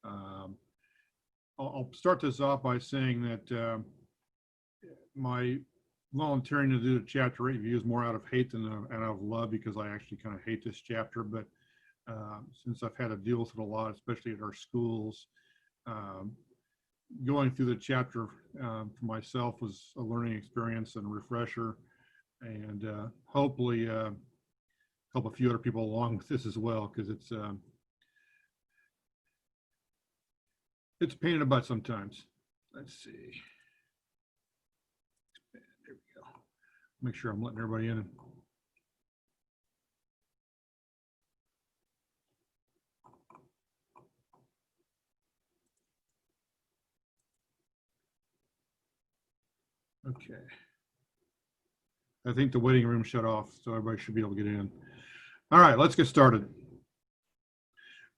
Um, I'll start this off by saying that my volunteering to do the chapter 8 review is more out of hate than out of love, because I actually kind of hate this chapter. But since I've had to deal with it a lot, especially at our schools, going through the chapter for myself was a learning experience and a refresher, and hopefully help a few other people along with this as well, because it's a pain in the butt sometimes. Let's see. There we go. Make sure I'm letting everybody in. Okay. I think the waiting room shut off, so everybody should be able to get in. All right, let's get started.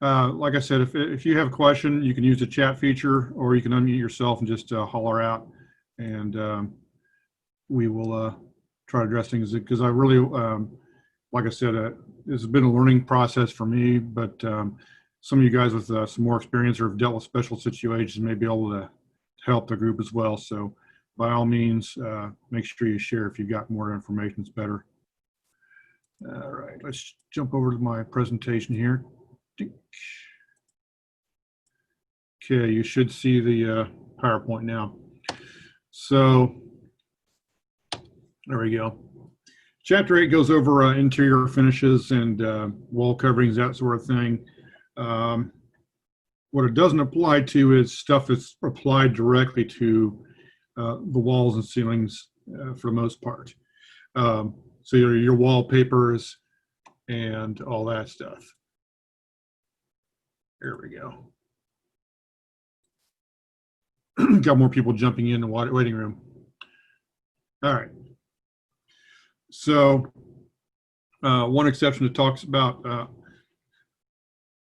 Like I said, if you have a question, you can use the chat feature, or you can unmute yourself and just holler out, and we will try to address things, because I really, like I said, it's been a learning process for me, but some of you guys with some more experience or have dealt with special situations may be able to help the group as well. So by all means, make sure you share. If you've got more information, it's better. All right, let's jump over to my presentation here. Okay, you should see the PowerPoint now. So there we go. Chapter 8 goes over interior finishes and wall coverings, that sort of thing. What it doesn't apply to is stuff that's applied directly to the walls and ceilings for the most part. So your wallpapers and all that stuff. There we go. Got more people jumping in the waiting room. All right. So one exception that talks about,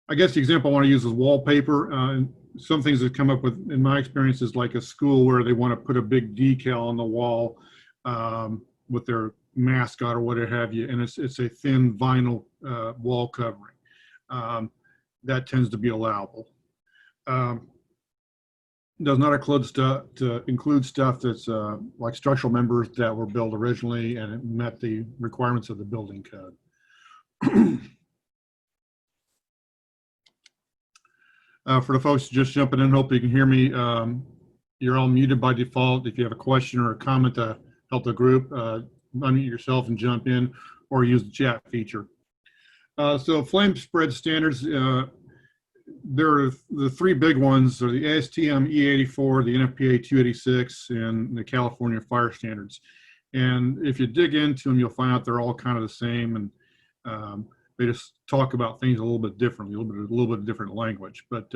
I guess the example I want to use is wallpaper. Some things that come up with, in my experience, is like a school where they want to put a big decal on the wall with their mascot or whatever have you, and it's a thin vinyl wall covering. That tends to be allowable. Does not include stuff that's like structural members that were built originally and it met the requirements of the building code. For the folks just jumping in, hope you can hear me. You're all muted by default. If you have a question or a comment to help the group, unmute yourself and jump in, or use the chat feature. So flame spread standards, there are the three big ones are the ASTM E84, the NFPA 286, and the California fire standards. And if you dig into them, you'll find out they're all kind of the same, and they just talk about things a little bit differently, a little bit different language. But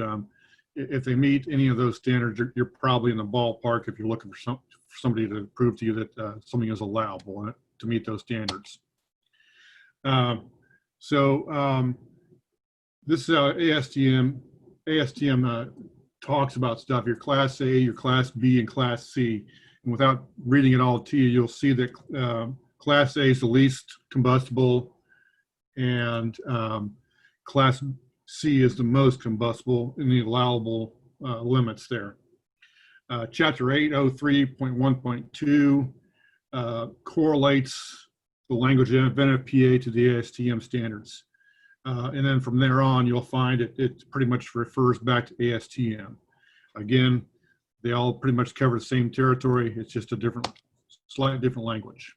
if they meet any of those standards, you're probably in the ballpark if you're looking for somebody to prove to you that something is allowable to meet those standards. This is how ASTM talks about stuff, your Class A, your Class B, and Class C. And without reading it all to you, you'll see that Class A is the least combustible, and Class C is the most combustible in the allowable limits there. Chapter 803.1.2 correlates the language of NFPA to the ASTM standards. And then from there on, you'll find it pretty much refers back to ASTM. Again, they all pretty much cover the same territory. It's just a slightly different language.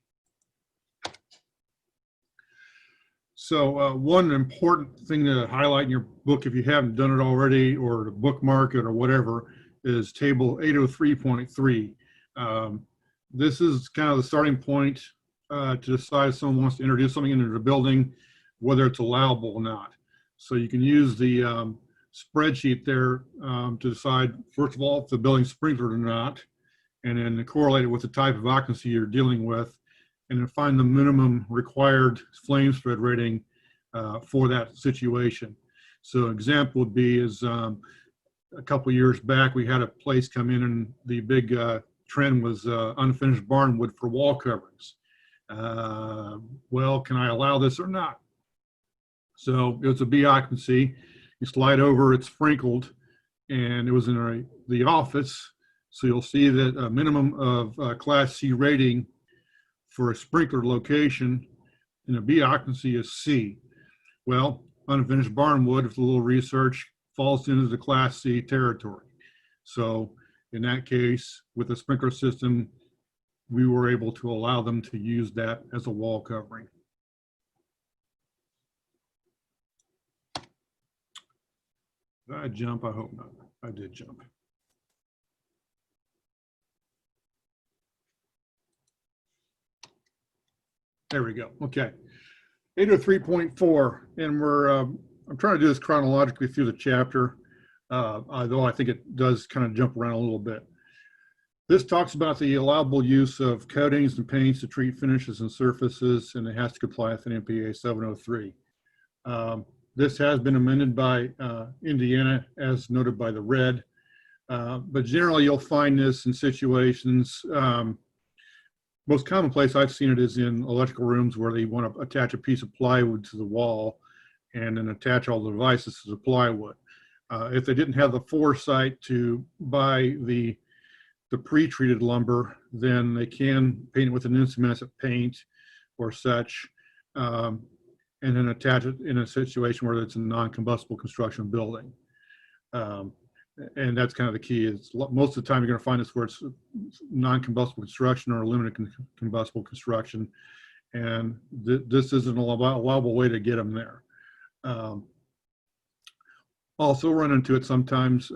So one important thing to highlight in your book, if you haven't done it already, or to bookmark it or whatever, is table 803.3. This is kind of the starting point to decide if someone wants to introduce something into the building, whether it's allowable or not. So you can use the spreadsheet there to decide, first of all, if the building's sprinkled or not, and then correlate it with the type of occupancy you're dealing with, and then find the minimum required flame spread rating for that situation. So an example would be is a couple years back, we had a place come in and the big trend was unfinished barnwood for wall coverings. Well, can I allow this or not? So it's a B occupancy. You slide over, it's sprinkled. and it was in the office. So you'll see that a minimum of Class C rating for a sprinkler location and a B occupancy is C. Well, unfinished barnwood, with a little research, falls into the Class C territory. So in that case, with the sprinkler system, we were able to allow them to use that as a wall covering. Did I jump? I hope not. I did jump. There we go. Okay. 803.4, and I'm trying to do this chronologically through the chapter, although I think it does kind of jump around a little bit. This talks about the allowable use of coatings and paints to treat finishes and surfaces, and it has to comply with NFPA 703. This has been amended by Indiana, as noted by the red, but generally you'll find this in situations. Most common place I've seen it is in electrical rooms where they want to attach a piece of plywood to the wall and then attach all the devices to the plywood. If they didn't have the foresight to buy the pre-treated lumber, then they can paint it with an incandescent paint or such, and then attach it in a situation where it's a non-combustible construction building. And that's kind of the key. Is most of the time you're going to find this where it's non-combustible construction or limited combustible construction, and this isn't a allowable way to get them there. Also run into it sometimes,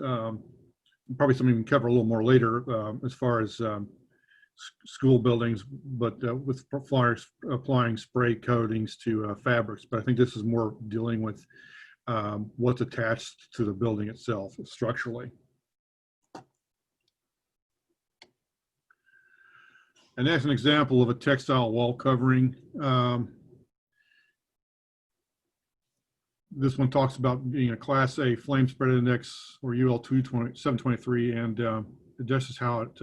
probably something we can cover a little more later as far as school buildings, but with applying spray coatings to fabrics. But I think this is more dealing with what's attached to the building itself structurally. And that's an example of a textile wall covering. This one talks about being a Class A flame spread index or UL 723, and this is how it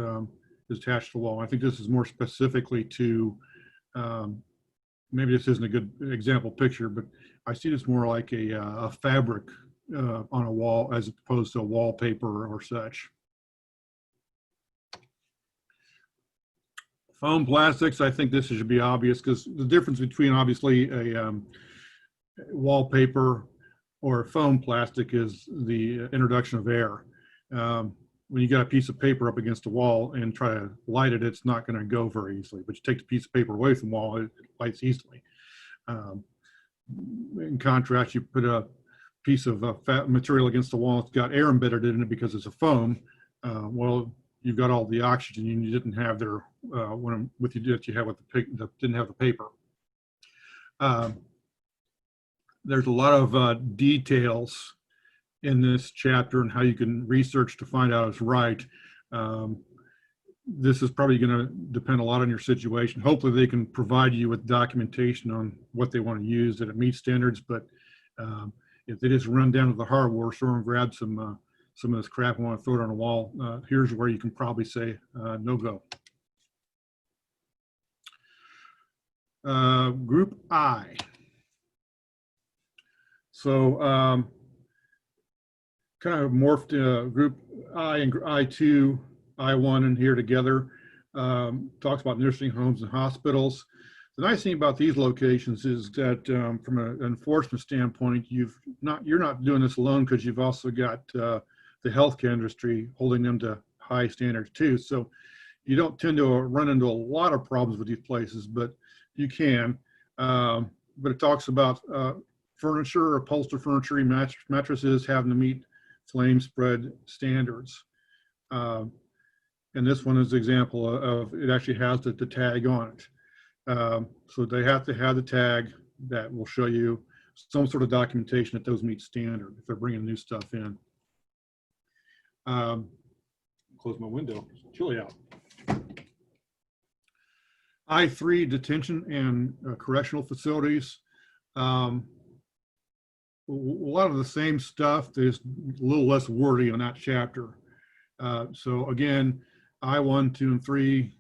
is attached to the wall. I think this is more specifically to, maybe this isn't a good example picture, but I see this more like a fabric on a wall as opposed to a wallpaper or such. Foam plastics, I think this should be obvious because the difference between obviously a wallpaper or foam plastic is the introduction of air. When you got a piece of paper up against a wall and try to light it, it's not going to go very easily. But you take the piece of paper away from the wall, it lights easily. In contrast, you put a piece of fat material against the wall, it's got air embedded in it because it's a foam. Well, you've got all the oxygen you didn't have there with you that you have with the didn't have the paper. There's a lot of details in this chapter and how you can research to find out it's right. This is probably going to depend a lot on your situation. Hopefully they can provide you with documentation on what they want to use, that it meets standards, but if they just run down to the hardware store and grab some of this crap and want to throw it on a wall, here's where you can probably say no go. Group I. So kind of morphed group I and I2, I1 in here together. Talks about nursing homes and hospitals. The nice thing about these locations is that from an enforcement standpoint, you're not doing this alone because you've also got the healthcare industry holding them to high standards too. So you don't tend to run into a lot of problems with these places, but you can. But it talks about furniture, upholstered furniture, mattresses having to meet flame spread standards. And this one is an example of it actually has the tag on it. So they have to have the tag that will show you some sort of documentation that those meet standard if they're bringing new stuff in. Close my window, it's chilly out. I3, detention and correctional facilities. A lot of the same stuff, there's a little less wordy on that chapter. So again, I1, 2, and 3,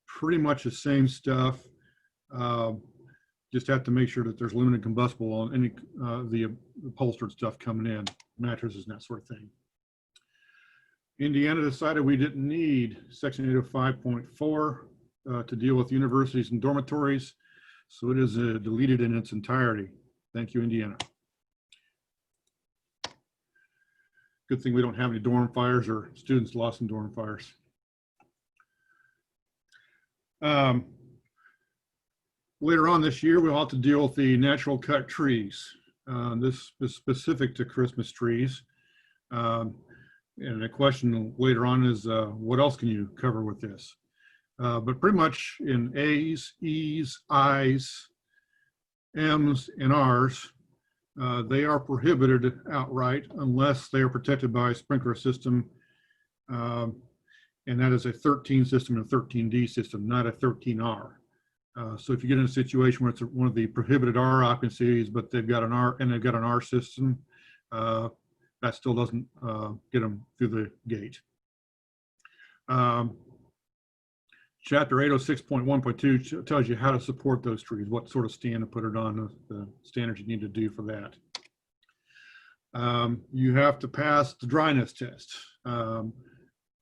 pretty much the same stuff. Just have to make sure that there's limited combustible on any the upholstered stuff coming in, mattresses and that sort of thing. Indiana decided we didn't need Section 805.4 to deal with universities and dormitories, so it is deleted in its entirety. Thank you, Indiana. Good thing we don't have any dorm fires or students lost in dorm fires. Later on this year, we'll have to deal with the natural cut trees. This is specific to Christmas trees. And the question later on is, what else can you cover with this? But pretty much in A's, E's, I's, M's, and R's, they are prohibited outright unless they are protected by a sprinkler system. And that is a 13 system and a 13D system, not a 13R. So if you get in a situation where it's one of the prohibited R occupancies, but they've got an R and they've got an R system, that still doesn't get them through the gate. Chapter 806.1.2 tells you how to support those trees, what sort of stand to put it on, the standards you need to do for that. You have to pass the dryness test.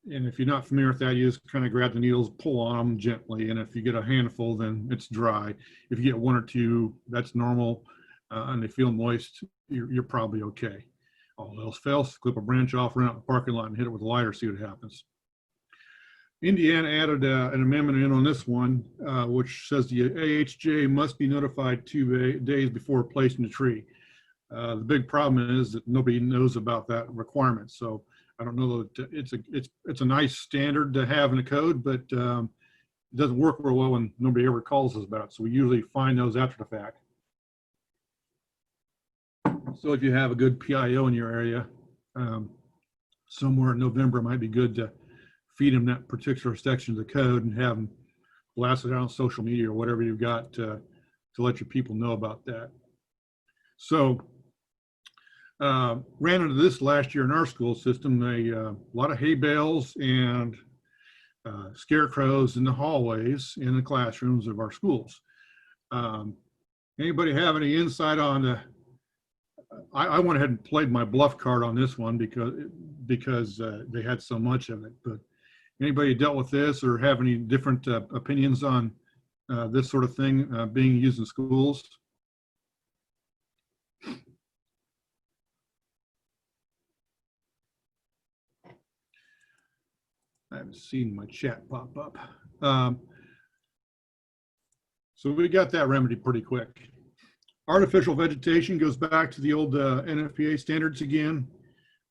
And if you're not familiar with that, you just kind of grab the needles, pull on them gently. And if you get a handful, then it's dry. If you get one or two, that's normal. And they feel moist, you're probably okay. All else fails, clip a branch off, run out in the parking lot and hit it with a lighter, see what happens. Indiana added an amendment in on this one, which says the AHJ must be notified 2 days before placing the tree. The big problem is that nobody knows about that requirement. So I don't know that it's a nice standard to have in the code, but it doesn't work real well when nobody ever calls us about it. So we usually find those after the fact. So if you have a good PIO in your area, somewhere in November, it might be good to feed them that particular section of the code and have them blast it out on social media or whatever you've got to let your people know about that. So ran into this last year in our school system. A lot of hay bales and scarecrows in the hallways in the classrooms of our schools. Anybody have any insight on the, I went ahead and played my bluff card on this one because they had so much of it, but anybody dealt with this or have any different opinions on this sort of thing being used in schools? I haven't seen my chat pop up. So we got that remedy pretty quick. Artificial vegetation goes back to the old NFPA standards again.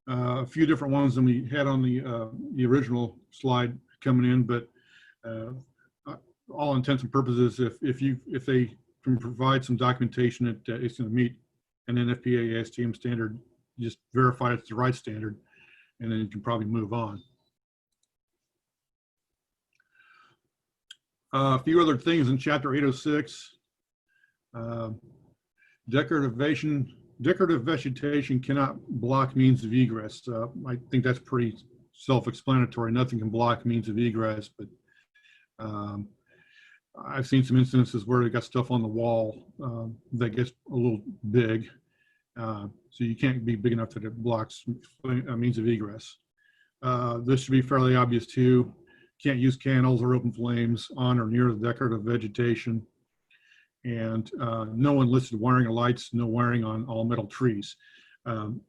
A few different ones than we had on the original slide coming in, but all intents and purposes, if they can provide some documentation that it's going to meet an NFPA ASTM standard, just verify it's the right standard, and then you can probably move on. A few other things in Chapter 806. Decorative vegetation cannot block means of egress. I think that's pretty self-explanatory. Nothing can block means of egress, but I've seen some instances where they got stuff on the wall that gets a little big. So you can't be big enough that it blocks means of egress. This should be fairly obvious too. Can't use candles or open flames on or near the decorative vegetation. And no unlisted wiring of lights, no wiring on all metal trees.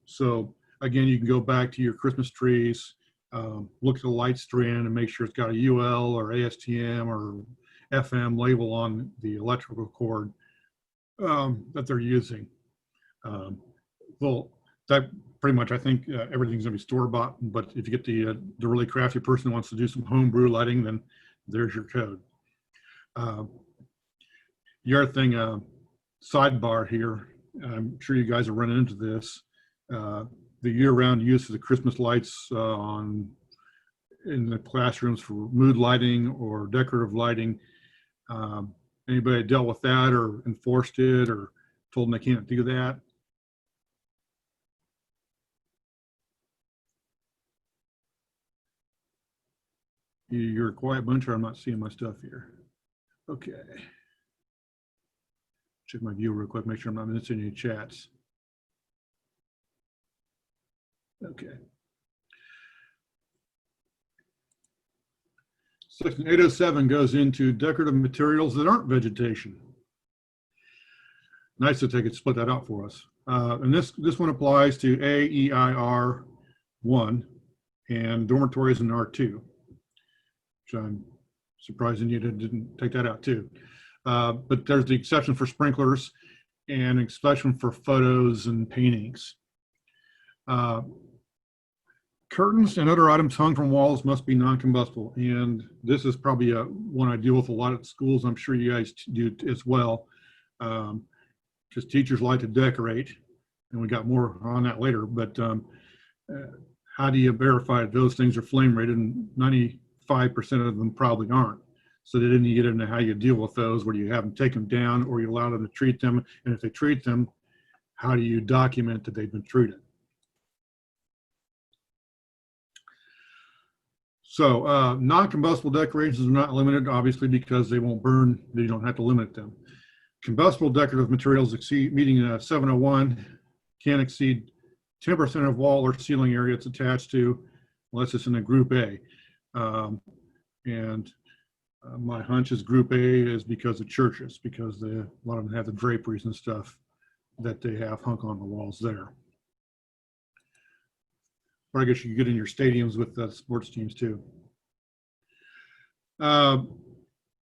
So again, you can go back to your Christmas trees, look at the light strand and make sure it's got a UL or ASTM or FM label on the electrical cord that they're using. Well, that pretty much, I think everything's gonna be store-bought, but if you get the really crafty person who wants to do some homebrew lighting, then there's your code. The other thing, sidebar here, I'm sure you guys are running into this, the year-round use of the Christmas lights in the classrooms for mood lighting or decorative lighting. Anybody dealt with that or enforced it or told them they can't do that? You're a quiet bunch, or I'm not seeing my stuff here. Okay. Check my view real quick, make sure I'm not missing any chats. Okay. Section 807 goes into decorative materials that aren't vegetation. Nice that they could split that out for us. And this one applies to AEIR 1 and dormitories in R2, which I'm surprising you didn't take that out too. But there's the exception for sprinklers and exception for photos and paintings. Curtains and other items hung from walls must be non-combustible. And this is probably one I deal with a lot at schools. I'm sure you guys do as well. Because teachers like to decorate, and we got more on that later, but how do you verify those things are flame rated? And 95% of them probably aren't. So then you get into how you deal with those, where you have them take them down or you allow them to treat them. And if they treat them, how do you document that they've been treated? So non-combustible decorations are not limited, obviously, because they won't burn. You don't have to limit them. Combustible decorative materials meeting 701 can't exceed 10% of wall or ceiling area it's attached to, unless it's in a group A. My hunch is group A is because of churches, because a lot of them have the draperies and stuff that they have hung on the walls there. Or I guess you could get in your stadiums with sports teams too. A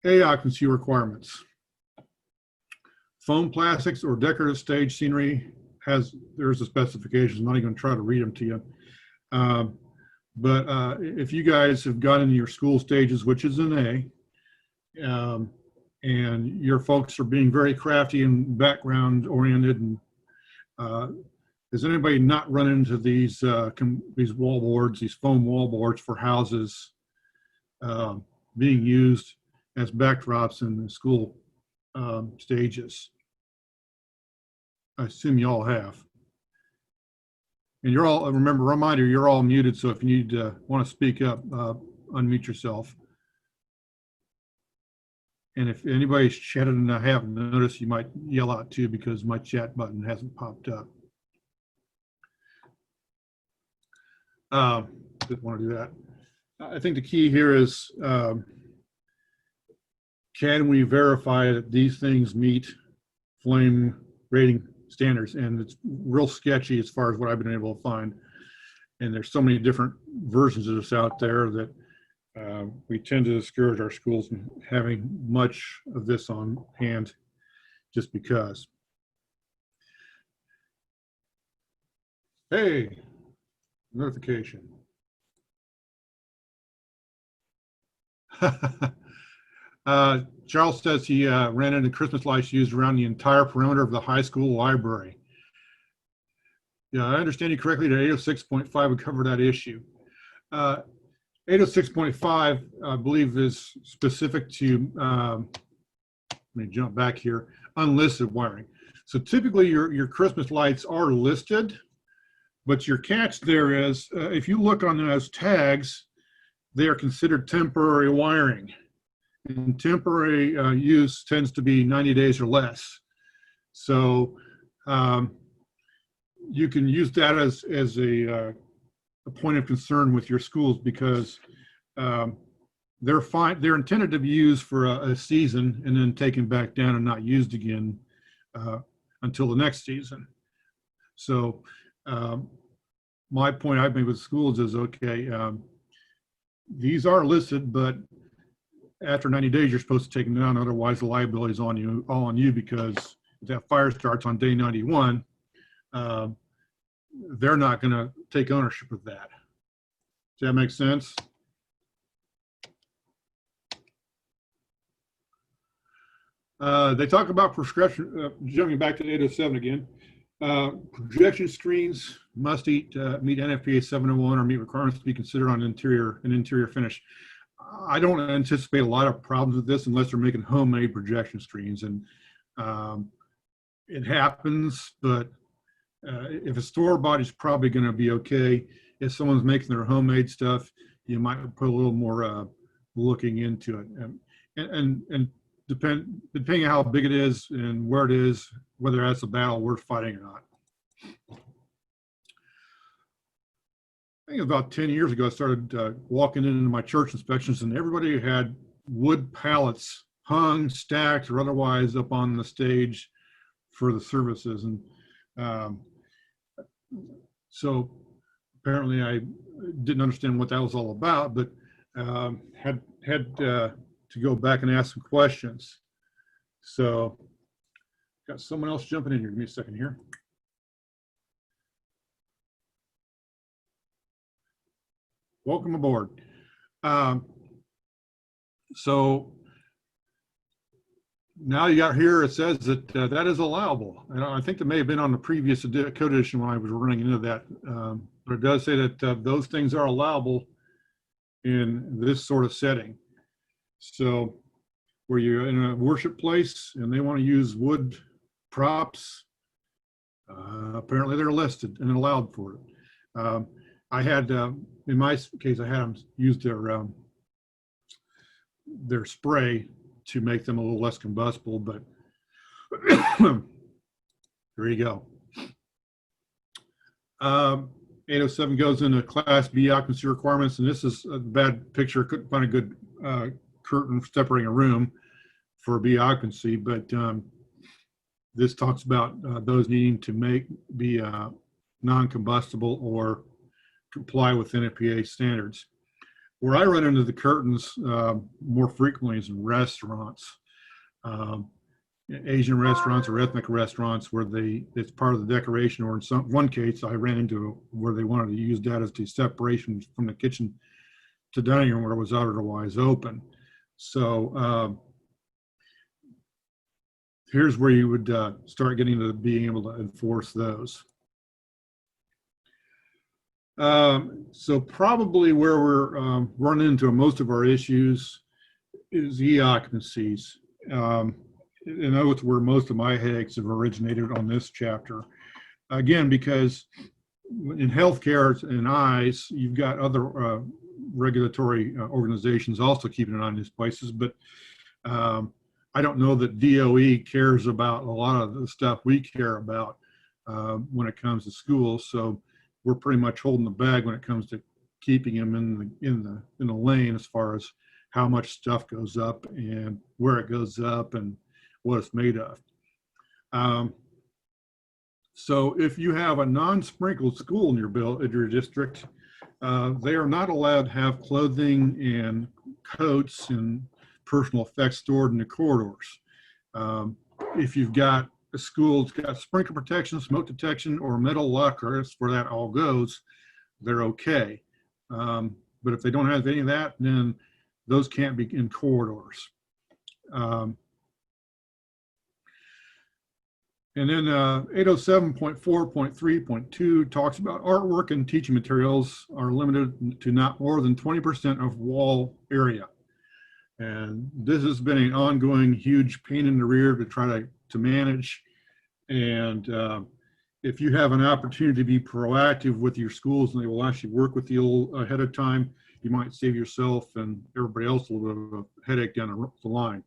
occupancy requirements. Foam plastics or decorative stage scenery there's the specifications. I'm not even going to try to read them to you. But if you guys have got into your school stages, which is an A, and your folks are being very crafty and background oriented, and has anybody not run into these wall boards, these foam wall boards for houses being used as backdrops in the school stages? I assume you all have. And you're all, reminder, you're all muted, so if you need to want to speak up, unmute yourself. And if anybody's chatted and I haven't noticed, you might yell out too, because my chat button hasn't popped up. Didn't want to do that. I think the key here is, can we verify that these things meet flame rating standards? And it's real sketchy as far as what I've been able to find. And there's so many different versions of this out there that we tend to discourage our schools from having much of this on hand just because. Hey, notification. Charles says he ran into Christmas lights used around the entire perimeter of the high school library. Yeah, I understand you correctly that 806.5 would cover that issue. 806.5, I believe, is specific to, let me jump back here, unlisted wiring. So typically your Christmas lights are listed, but your catch there is, if you look on those tags, they are considered temporary wiring. And temporary use tends to be 90 days or less. So you can use that as a point of concern with your schools, because they're intended to be used for a season and then taken back down and not used again until the next season. So my point I've made with schools is, okay, these are listed, but after 90 days, you're supposed to take them down. Otherwise, the liability is all on you, because if that fire starts on day 91, they're not going to take ownership of that. Does that make sense? They talk about prescription, jumping back to 807 again. Projection screens must meet NFPA 701 or meet requirements to be considered on an interior finish. I don't anticipate a lot of problems with this unless they're making homemade projection screens, and it happens, but if a store bought is probably going to be okay. If someone's making their homemade stuff, you might put a little more looking into it, and depending on how big it is and where it is, whether that's a battle worth fighting or not. think it was about 10 years ago, I started walking into my church inspections, and everybody had wood pallets hung, stacked, or otherwise up on the stage for the services. And so apparently I didn't understand what that was all about, but had to go back and ask some questions. So got someone else jumping in here. Give me a second here. Welcome aboard. So now you got here, it says that that is allowable. And I think that may have been on the previous code edition when I was running into that. But it does say that those things are allowable in this sort of setting. So where you're in a worship place and they want to use wood props, apparently they're listed and allowed for it. I had, in my case, I had them use their spray to make them a little less combustible, but there you go. 807 goes into Class B occupancy requirements, and this is a bad picture. Couldn't find a good curtain separating a room for B occupancy, but this talks about those needing to be non-combustible or comply with NFPA standards. Where I run into the curtains more frequently is in restaurants, Asian restaurants or ethnic restaurants, where it's part of the decoration, or in one case I ran into where they wanted to use that as the separation from the kitchen to dining room where it was otherwise open. So here's where you would start getting to being able to enforce those. So probably where we're running into most of our issues is e-occupancies. And that's where most of my headaches have originated on this chapter. Again, because in healthcare and eyes, you've got other regulatory organizations also keeping an eye on these places, but I don't know that DOE cares about a lot of the stuff we care about when it comes to schools. So we're pretty much holding the bag when it comes to keeping them in the lane as far as how much stuff goes up and where it goes up and what it's made of. So if you have a non-sprinkled school in your district, they are not allowed to have clothing and coats and personal effects stored in the corridors. If you've got a school that's got sprinkler protection, smoke detection, or metal lockers, where that all goes, they're okay. But if they don't have any of that, then those can't be in corridors. And then 807.4.3.2 talks about artwork and teaching materials are limited to not more than 20% of wall area. And this has been an ongoing huge pain in the rear to try to manage. And if you have an opportunity to be proactive with your schools and they will actually work with you ahead of time, you might save yourself and everybody else a little bit of a headache down the line.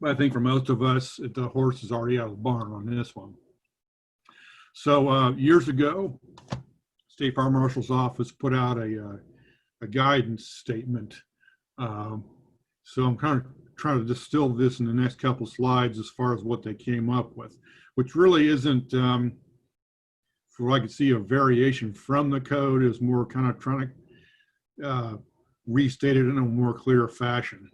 But I think for most of us, the horse is already out of the barn on this one. So years ago, State Fire Marshal's Office put out a guidance statement. So I'm kind of trying to distill this in the next couple slides as far as what they came up with, which really isn't, from what I could see, a variation from the code. Is more kind of trying to restate it in a more clear fashion.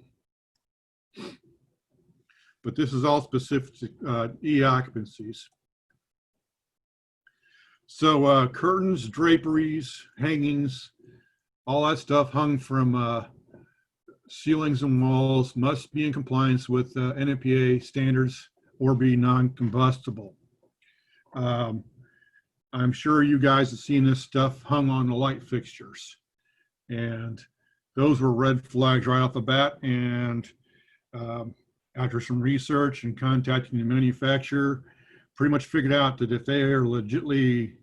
But this is all specific to e-occupancies. So curtains, draperies, hangings, all that stuff hung from ceilings and walls must be in compliance with NFPA standards or be non-combustible. I'm sure you guys have seen this stuff hung on the light fixtures, and those were red flags right off the bat. And after some research and contacting the manufacturer, pretty much figured out that if they are legitly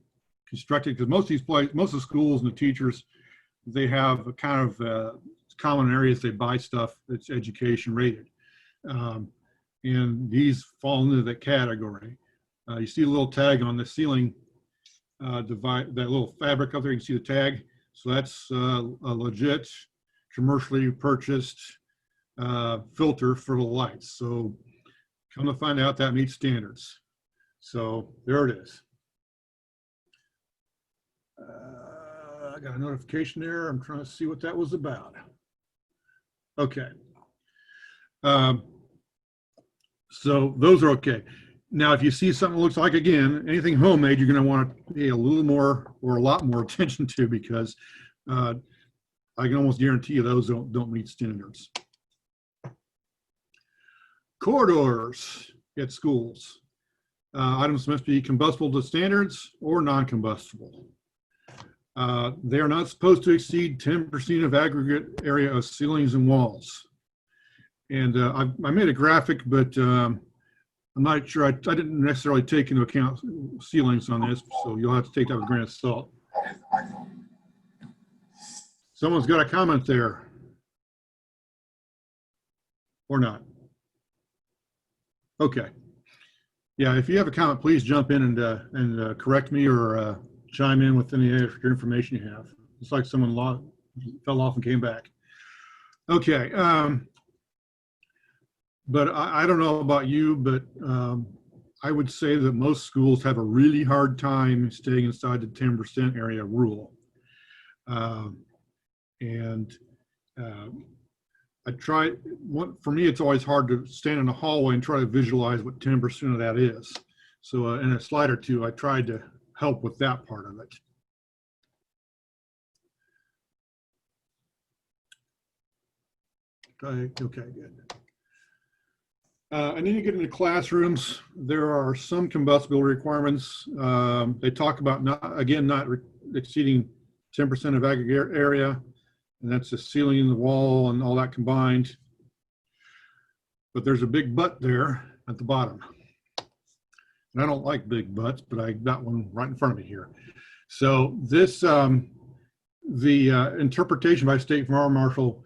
constructed, because most of these places, most of the schools and the teachers, they have a kind of common areas they buy stuff that's education rated. And these fall into that category. You see a little tag on the ceiling divide that little fabric up there. You can see the tag. So that's a legit commercially purchased filter for the lights. So come to find out that meets standards. So there it is. I got a notification there. I'm trying to see what that was about. Okay. So those are okay. Now, if you see something that looks like, again, anything homemade, you're going to want to pay a little more or a lot more attention to, because I can almost guarantee you those don't meet standards. Corridors at schools. Items must be combustible to standards or non-combustible. They are not supposed to exceed 10% of aggregate area of ceilings and walls. And I made a graphic, but I'm not sure, I didn't necessarily take into account ceilings on this, so you'll have to take that with a grain of salt. Someone's got a comment there. Or not. Okay. Yeah, if you have a comment, please jump in and correct me or chime in with any extra information you have. It's like someone fell off and came back. Okay. But I don't know about you, but I would say that most schools have a really hard time staying inside the 10% area rule. I try, for me, it's always hard to stand in a hallway and try to visualize what 10% of that is. So in a slide or two, I tried to help with that part of it. Okay, good. And then you get into classrooms. There are some combustible requirements. They talk about not exceeding 10% of aggregate area, and that's the ceiling, the wall, and all that combined. But there's a big but there at the bottom. And I don't like big buts, but I got one right in front of me here. So this, the interpretation by State Fire Marshal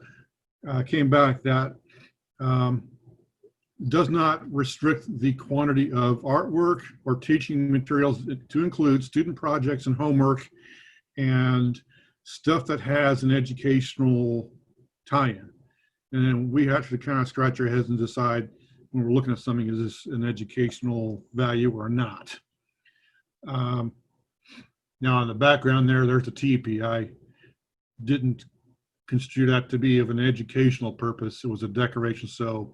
came back that does not restrict the quantity of artwork or teaching materials to include student projects and homework and stuff that has an educational tie-in. And then we have to kind of scratch our heads and decide when we're looking at something, is this an educational value or not? Now in the background there's the teepee. I didn't construe that to be of an educational purpose. It was a decoration. So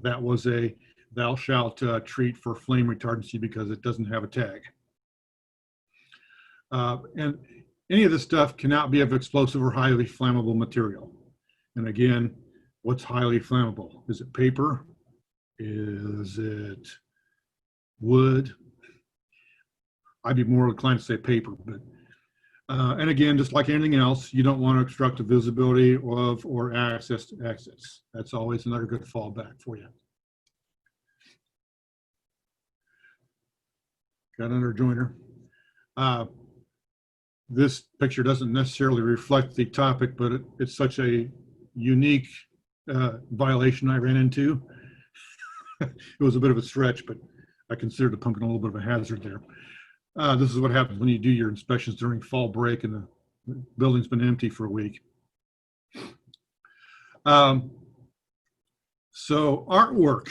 that was a thou shalt treat for flame retardancy because it doesn't have a tag. And any of this stuff cannot be of explosive or highly flammable material. And again, what's highly flammable? Is it paper? Is it wood? I'd be more inclined to say paper, but and again, just like anything else, you don't want to obstruct the visibility of or access to exits. That's always another good fallback for you. Got another joiner. This picture doesn't necessarily reflect the topic, but it's such a unique violation I ran into. It was a bit of a stretch, but I considered the pumpkin a little bit of a hazard there. This is what happens when you do your inspections during fall break and the building's been empty for a week. So artwork,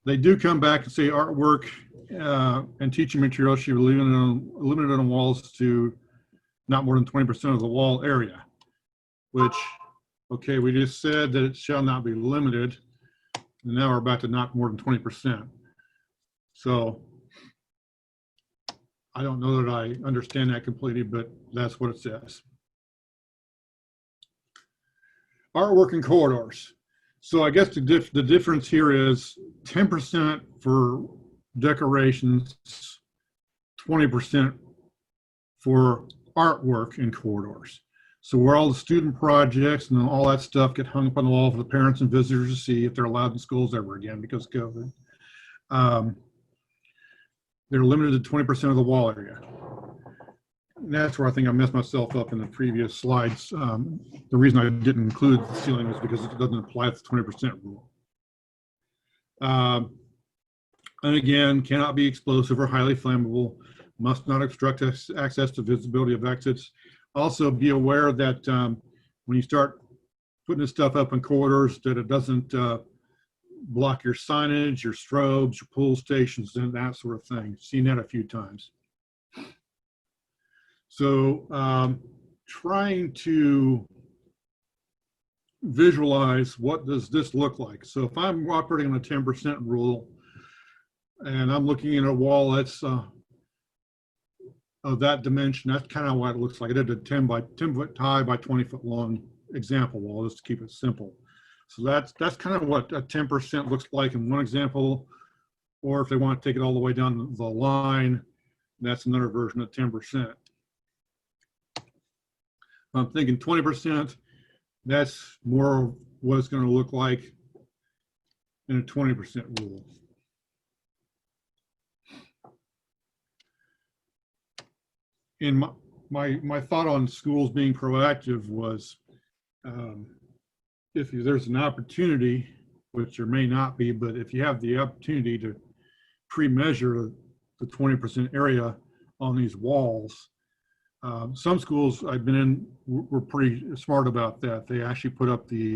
they do come back and say artwork and teaching materials should be limited on walls to not more than 20% of the wall area, which, okay, we just said that it shall not be limited. And now we're about to not more than 20%. So I don't know that I understand that completely, but that's what it says. Artwork and corridors. So I guess the difference here is 10% for decorations, 20% for artwork and corridors. So where all the student projects and all that stuff get hung up on the wall for the parents and visitors to see if they're allowed in schools ever again because of COVID. They're limited to 20% of the wall area. And that's where I think I messed myself up in the previous slides. The reason I didn't include the ceiling is because it doesn't apply to the 20% rule. And again, cannot be explosive or highly flammable. must not obstruct access to visibility of exits. Also be aware that when you start putting this stuff up in corridors, that it doesn't block your signage, your strobes, your pull stations, and that sort of thing. Seen that a few times. So trying to visualize what does this look like. So if I'm operating on a 10% rule and I'm looking at a wall that's of that dimension, that's kind of what it looks like. I did a 10 foot high by 20 foot long example wall, just to keep it simple. So that's kind of what a 10% looks like in one example, or if they want to take it all the way down the line, that's another version of 10%. I'm thinking 20%, that's more what it's going to look like in a 20% rule. And my thought on schools being proactive was, if there's an opportunity, which there may not be, but if you have the opportunity to pre-measure the 20% area on these walls, some schools I've been in were pretty smart about that. They actually put up the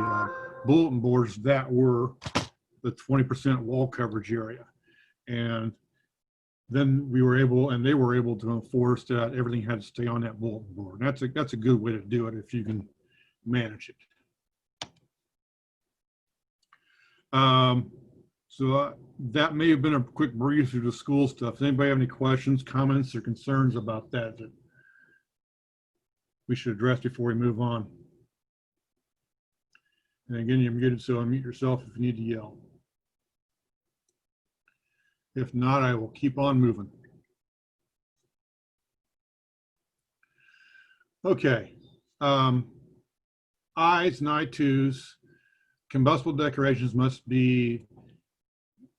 bulletin boards that were the 20% wall coverage area. And then we were able, and they were able to enforce that everything had to stay on that bulletin board. And that's a good way to do it if you can manage it. So that may have been a quick breeze through the school stuff. Does anybody have any questions, comments, or concerns about that we should address before we move on? And again, you're muted, so unmute yourself if you need to yell. If not, I will keep on moving. Okay. I's and I2s, combustible decorations must meet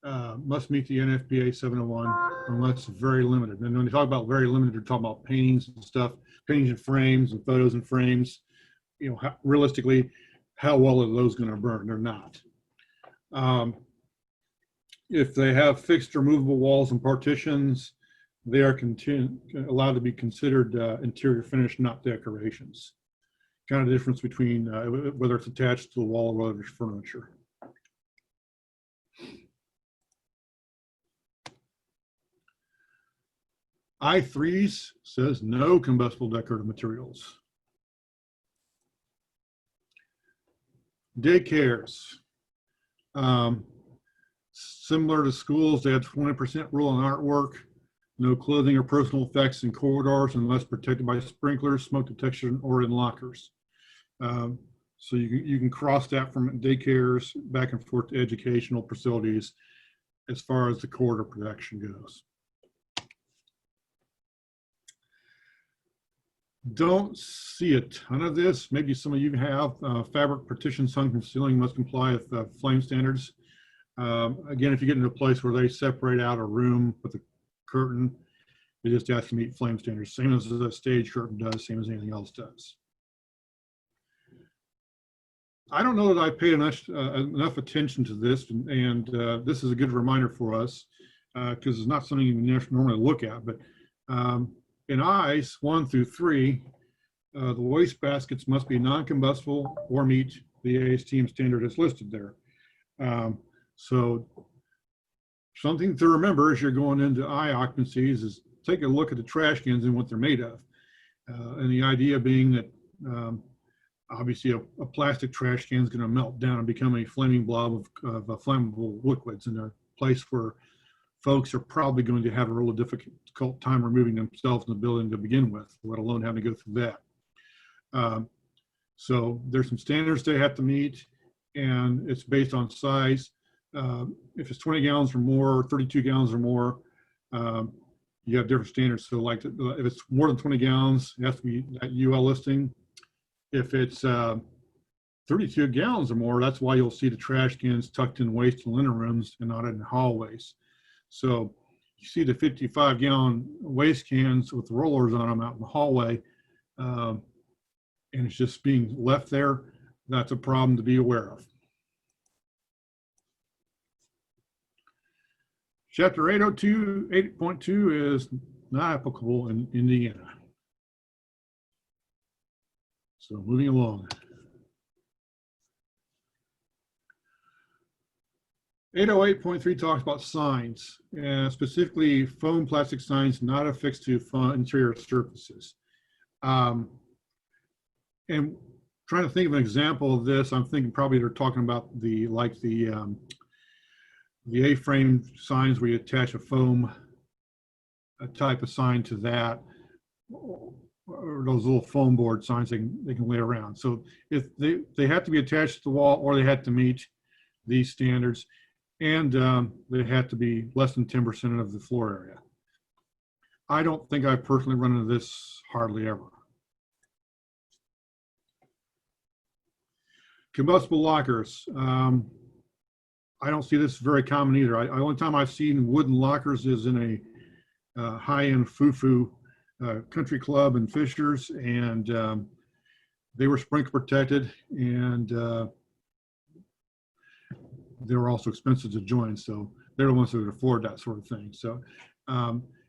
the NFPA 701 unless very limited. And when they talk about very limited, they're talking about paintings and stuff, paintings and frames and photos and frames. You know, realistically, how well are those going to burn? They're not. If they have fixed or movable walls and partitions, they are allowed to be considered interior finish, not decorations. Kind of difference between whether it's attached to the wall or whether it's furniture. I3s says no combustible decorative materials. Daycares. Similar to schools, they had 20% rule on artwork, no clothing or personal effects in corridors unless protected by sprinklers, smoke detection, or in lockers. So you can cross that from daycares back and forth to educational facilities as far as the corridor protection goes. Don't see a ton of this. Maybe some of you have. Fabric partitions hung from ceiling must comply with flame standards. Again, if you get into a place where they separate out a room with a curtain, they just have to meet flame standards, same as the stage curtain does, same as anything else does. I don't know that I pay enough attention to this, and this is a good reminder for us because it's not something you normally look at, but in I's 1 through 3, the waste baskets must be non-combustible or meet the ASTM standard as listed there. So something to remember as you're going into I occupancies is take a look at the trash cans and what they're made of. And the idea being that obviously a plastic trash can is going to melt down and become a flaming blob of flammable liquids in a place where folks are probably going to have a really difficult time removing themselves in the building to begin with, let alone having to go through that. So there's some standards they have to meet, and it's based on size. If it's 20 gallons or more, 32 gallons or more, you have different standards. So like if it's more than 20 gallons, it has to be that UL listing. If it's 32 gallons or more, that's why you'll see the trash cans tucked in waste and linen rooms and not in hallways. So you see the 55-gallon waste cans with rollers on them out in the hallway, and it's just being left there. That's a problem to be aware of. Chapter 8.2 is not applicable in Indiana. So moving along. 808.3 talks about signs, and specifically foam plastic signs not affixed to interior surfaces. And trying to think of an example of this, I'm thinking probably they're talking about the A-frame signs where you attach a foam type of sign to that, or those little foam board signs they can lay around. So if they have to be attached to the wall, or they had to meet these standards, and they had to be less than 10% of the floor area. I don't think I've personally run into this hardly ever. Combustible lockers. I don't see this very common either. The only time I've seen wooden lockers is in a high-end foo-foo country club in Fishers, and they were sprinkler protected, and they were also expensive to join, so they're the ones who could afford that sort of thing. So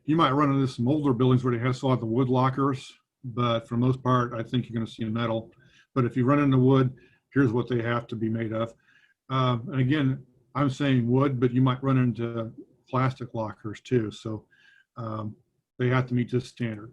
you might run into some older buildings where they have still have the wood lockers, but for the most part, I think you're going to see metal. But if you run into wood, here's what they have to be made of. And again, I'm saying wood, but you might run into plastic lockers too. So they have to meet this standard.